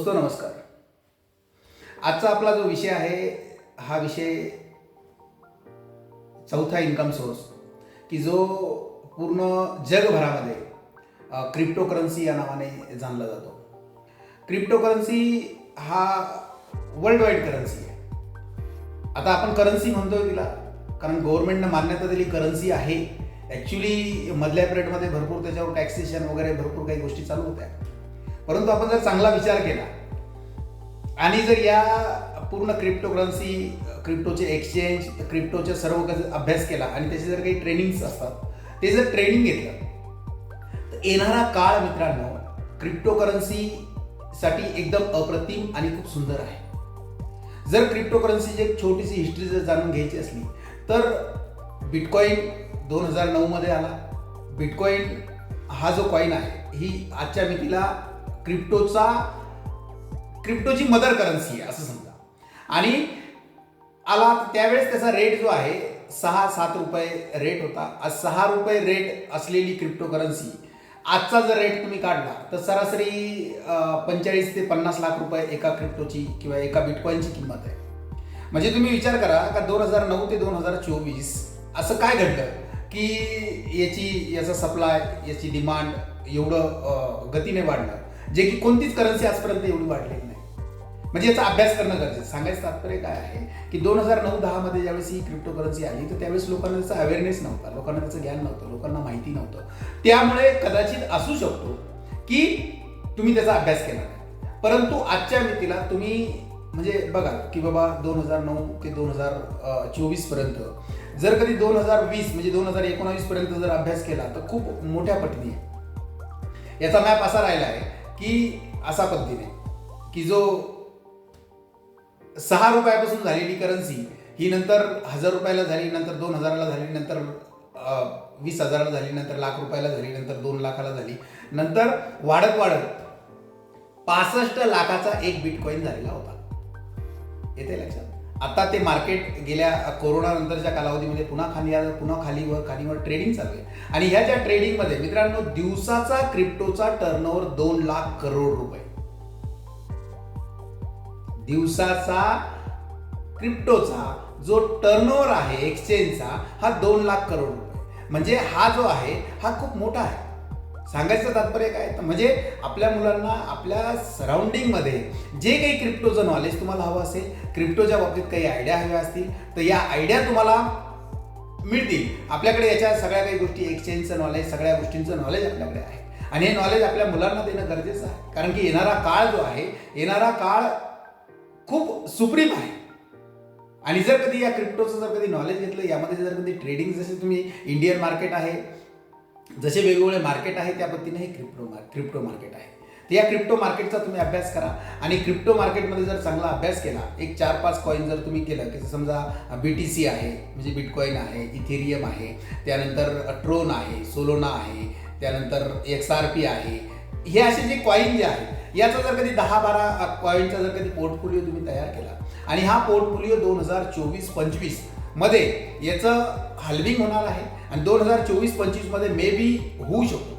दोस्तों नमस्कार. आजचा आपला जो विषय आहे हा विषय चौथा इन्कम सोर्स की जो पूर्ण जगभरामध्ये क्रिप्टोकरन्सी या नावाने जाणला जातो. क्रिप्टोकरन्सी हा वर्ल्ड वाईड करन्सी आहे. आता आपण करन्सी म्हणतोय तिला कारण गव्हर्नमेंटनं मान्यता दिली करन्सी आहे. ॲक्च्युली मधल्या पिरियडमध्ये भरपूर त्याच्यावर टॅक्सेशन वगैरे भरपूर काही गोष्टी चालू होत्या. परंतु आपण जर चांगला विचार केला आणि जर या पूर्ण क्रिप्टोकरन्सी, क्रिप्टोचे एक्सचेंज, क्रिप्टोचे सर्व अभ्यास केला आणि त्याचे जर काही ट्रेनिंग्स असतात ते जर ट्रेनिंग घेतलं तर येणारा काळ मित्रांनो क्रिप्टोकरन्सीसाठी एकदम अप्रतिम आणि खूप सुंदर आहे. जर क्रिप्टोकरन्सीची एक छोटीशी हिस्ट्री जर जाणून घ्यायची असली तर बिटकॉईन 2009 मध्ये आला. बिटकॉईन हा जो कॉईन आहे ही आजच्या मितीला क्रिप्टोची मदर करन्सी आहे असं समजा. आणि आला त्यावेळेस त्याचा रेट जो आहे 6-7 रुपये रेट होता. आज 6 रुपये रेट असलेली क्रिप्टोकरन्सी आजचा जर रेट तुम्ही काढला तर सरासरी 45 ते 50 लाख रुपये एका क्रिप्टोची किंवा एका बिटकॉईनची किंमत आहे. म्हणजे तुम्ही विचार करा का 2009 ते 2024 असं काय घडलं की याचा सप्लाय, याची डिमांड एवढं गतीने वाढलं जे की कोणतीच करन्सी आजपर्यंत एवढी वाढलेली नाही. म्हणजे याचा अभ्यास करणं गरजेचं. सांगायचं तात्पर्य काय आहे की 2009-10 मध्ये ज्यावेळेस ही क्रिप्टोकरन्सी आली तर त्यावेळेस लोकांना त्याचा अवेअरनेस नव्हता, लोकांना त्याचं ज्ञान नव्हतं, लोकांना माहिती नव्हतं. त्यामुळे कदाचित असू शकतो की तुम्ही त्याचा अभ्यास केला नाही. परंतु आजच्या मितीला तुम्ही म्हणजे बघा की बाबा 2009 ते 2024 पर्यंत जर कधी 2020 म्हणजे 2019 पर्यंत जर अभ्यास केला तर खूप मोठ्या पटीने याचा मॅप असा राहिला आहे की असा पद्धतीने की जो 6 रुपयापासून झालेली करन्सी ही नंतर 1000 रुपयाला झाली, नंतर 2000ला झाली, नंतर 20,000ला झाली, नंतर लाख रुपयाला झाली, नंतर 2 लाखाला झाली, नंतर वाढत 65 लाखाचा एक बिटकॉईन झालेला होता. येते लक्षात. आता ते मार्केट गेल्या कोरोना नंतरच्या कालावधीमध्ये पुन्हा खालीवर ट्रेडिंग चालू आहे. आणि ह्या ज्या ट्रेडिंगमध्ये मित्रांनो दिवसाचा क्रिप्टोचा टर्नओव्हर 2 लाख करोड रुपये. दिवसाचा क्रिप्टोचा जो टर्नओव्हर आहे एक्सचेंजचा हा 2 लाख करोड रुपये. म्हणजे हा जो आहे हा खूप मोठा आहे. सांगायचं तात्पर्य काय तर म्हणजे आपल्या मुलांना आपल्या सराउंडिंगमध्ये जे काही क्रिप्टोचं नॉलेज तुम्हाला हवं असेल, क्रिप्टोच्या बाबतीत काही आयडिया हव्या असतील तर या आयडिया तुम्हाला मिळतील. आपल्याकडे याच्या सगळ्या काही गोष्टी, एक्सचेंजचं नॉलेज, सगळ्या गोष्टींचं नॉलेज आपल्याकडे आहे. आणि हे नॉलेज आपल्या मुलांना देणं गरजेचं आहे. कारण की येणारा काळ जो आहे, येणारा काळ खूप सुप्रीम आहे. आणि जर कधी या क्रिप्टोचं जर कधी नॉलेज घेतलं, यामध्ये जर कधी ट्रेडिंग, जसे तुम्ही इंडियन मार्केट आहे, जसे वेगवेगळे मार्केट आहे त्या पद्धतीने हे क्रिप्टो मार्केट आहे. तर या क्रिप्टो मार्केटचा तुम्ही अभ्यास करा. आणि क्रिप्टो मार्केटमध्ये जर चांगला अभ्यास केला, एक 4-5 कॉईन जर तुम्ही केलं की समजा BTC आहे म्हणजे बिटकॉईन आहे, इथेरियम आहे, त्यानंतर ट्रोन आहे, सोलोना आहे, त्यानंतर XRP आहे, हे असे जे कॉईन जे आहेत याचा जर कधी 10-12 कॉईनचा जर कधी पोर्टफोलिओ तुम्ही तयार केला आणि हा पोर्टफोलिओ 2024-25 मध्ये याचं हल्विंग होणार आहे आणि 2024-25 मध्ये मे बी होऊ शकतो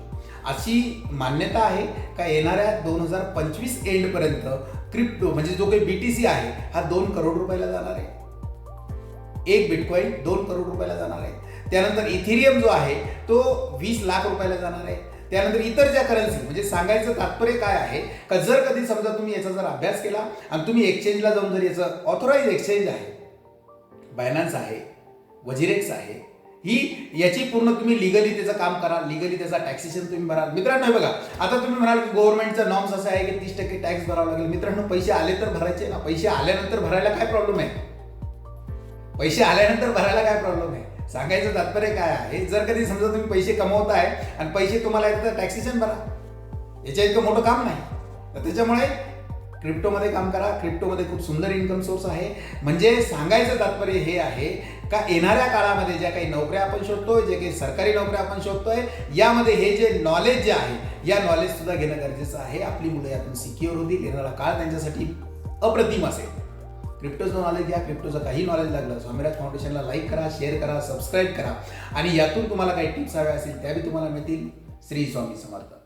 अशी मान्यता आहे का येणाऱ्या 2025 एंड पर्यंत क्रिप्टो म्हणजे जो काही BTC आहे हा 2 करोड रुपयाला जाणार आहे. एक बिटकॉईन 2 करोड रुपयाला जाणार आहे. त्यानंतर इथेरियम जो आहे तो 20 लाख रुपयाला जाणार आहे. त्यानंतर इतर ज्या करन्सी म्हणजे सांगायचं तात्पर्य काय आहे का जर कधी समजा तुम्ही याचा जर अभ्यास केला आणि तुम्ही एक्सचेंजला जाऊन जर याचं ऑथोराइज एक्सचेंज आहे, बायनान्स आहे, वजिरेक्स आहे, ही याची पूर्ण तुम्ही लिगली त्याचं काम करा, लिगली त्याचा टॅक्सेशन तुम्ही भरा. मित्रांनो हे बघा, आता तुम्ही म्हणाल की गव्हर्नमेंटचा नॉर्म्स असा आहे की 30% टॅक्स भरावा लागेल. मित्रांनो पैसे आले तर भरायचे ना. पैसे आल्यानंतर भरायला काय प्रॉब्लेम आहे? पैसे आल्यानंतर भरायला काय प्रॉब्लेम आहे? सांगायचं तात्पर्य काय आहे, जर कधी समजा तुम्ही पैसे कमवत आहे आणि पैसे तुम्हाला येतात तर टॅक्सेशन भरा. याच्या इतकं मोठं काम नाही. तर त्याच्यामुळे क्रिप्टोमध्ये काम करा. क्रिप्टोमध्ये खूप सुंदर इन्कम सोर्स आहे. म्हणजे सांगायचं तात्पर्य हे आहे का येणाऱ्या काळामध्ये ज्या काही नोकऱ्या आपण शोधतोय, जे काही सरकारी नोकऱ्या आपण शोधतोय, यामध्ये हे जे नॉलेज जे आहे या नॉलेज सुद्धा घेणं गरजेचं आहे. आपली मुलं यातून सिक्युअर होतील. येणारा काळ त्यांच्यासाठी अप्रतिम असेल. क्रिप्टोचं नॉलेज घ्या. क्रिप्टोचं काही नॉलेज लागलं स्वामीराज फाउंडेशनला लाईक करा, शेअर करा, सबस्क्राईब करा आणि यातून तुम्हाला काही टिप्स हव्या असतील त्याही तुम्हाला मिळतील. श्री स्वामी समर्थ.